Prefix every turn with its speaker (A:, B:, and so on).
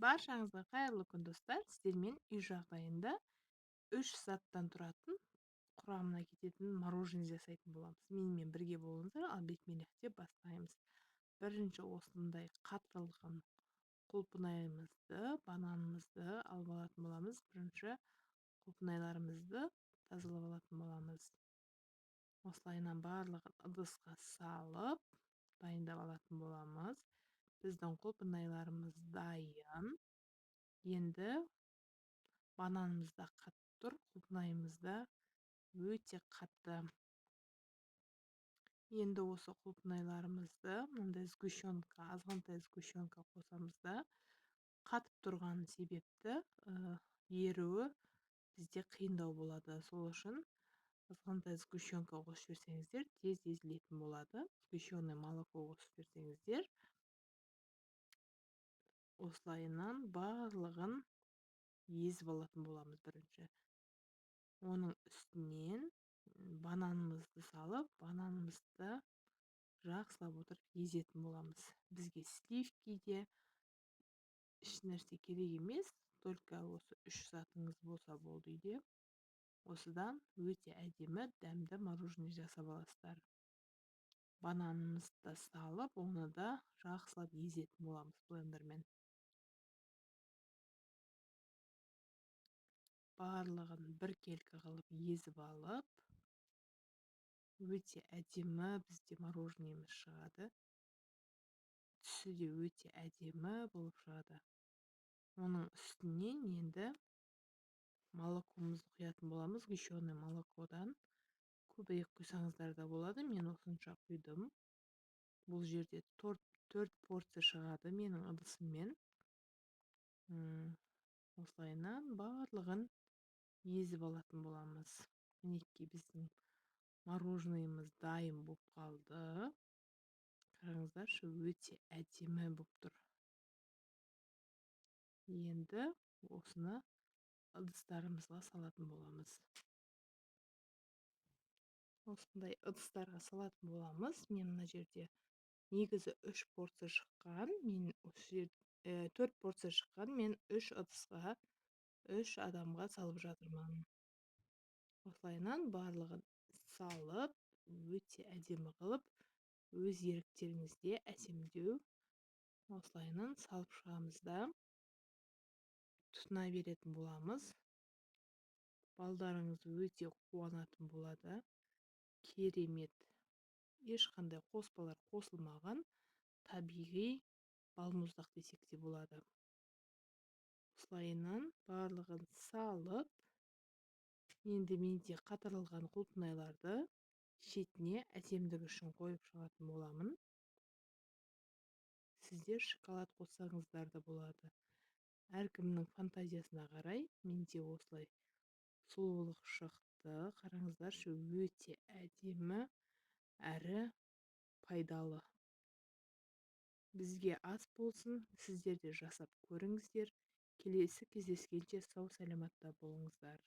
A: Баршаңызға қайырлы күн, достар. Сіздермен үй жағдайында 3 заттан тұратын, құрамына кететін мороженое жасайтын боламыз. Менімен бірге болыңыздар, ал бетмелехте бастаймыз. Бірінші осындай қатырылған құлпынайымызды, бананымызды алып алатын боламыз. Бірінші құлпынайларымызды тазалап алатын боламыз. Осылайынан барлығын ыдысқа салып, дайындап алатын боламыз. Біздің құлпынайларымыз дайын. Енді бананымыз да қатты тұр, құлпынайымыз да өте қатты. Енді осы құлпынайларымызды мынандай азғантай сгущенка қосамыз да, қатып тұрған себепті еруі бізде қиындау болады. Сол үшін азғантай сгущенка қосып жіберсеңіздер, тез езілетін болады. Сгущенное молоко қосып жіберсеңіздер, осылайынан барлығын езіп алатын боламыз бірінші. Оның үстінен бананымызды салып, бананымызды жақсылап отырып езетін боламыз. Бізге сливки де еш нәрсе керек емес, только осы 3 затыңыз болса болды үйде. Осыдан өте әдемі дәмді мороженое жасап аласыздар. Бананымызды салып, оны да жақсылап езетін боламыз блендермен. Барлығын бір келкі қылып езіп алып, өте әдемі бізде мороженеміз шығады. Түсі де өте әдемі болып шығады. Оның үстінен енді молокомызды құятын боламыз. Сгущенное молокодан көбірек құйсаңыздар да болады. Мен осынша құйдым. Бұл жерде 4 порция шығады менің ыдысыммен. Осылайынан барлығын езіп алатын боламыз. Мінекей біздің мороженеміз дайын болып қалды. Қараңыздаршы, өте әдемі болып тұр. Енді осыны ыдыстарымызға салатын боламыз. Осындай ыдыстарға салатын боламыз. Мен мына жерде негізі 3 порция шыққан. Мен осы жерде 4 порция шыққан. Мен 3 ыдысқа 3 адамға салып жатырмын. Осылайынан барлығын салып, өте әдемі қылып, өз еріктеріңізде әсемдеу. Осылайынан салып шығамыз да тұтына беретін боламыз. Балдарыңыз өте қуанатын болады. Керемет. Ешқандай қоспалар қосылмаған, табиғи балмұздақ десек те болады. Осылайынан барлығын салып, енді менде қатырылған құлпынайларды шетіне әсемдік үшін қойып шығатын боламын. Сіздер шоколад қоссаңыздар да болады. Әркімнің фантазиясына қарай, менде осылай сұлулық шықты. Қараңыздаршы, өте әдемі әрі пайдалы. Бізге ас болсын, сіздер де жасап көріңіздер. Келесі кездескенше сау саламатта болыңыздар.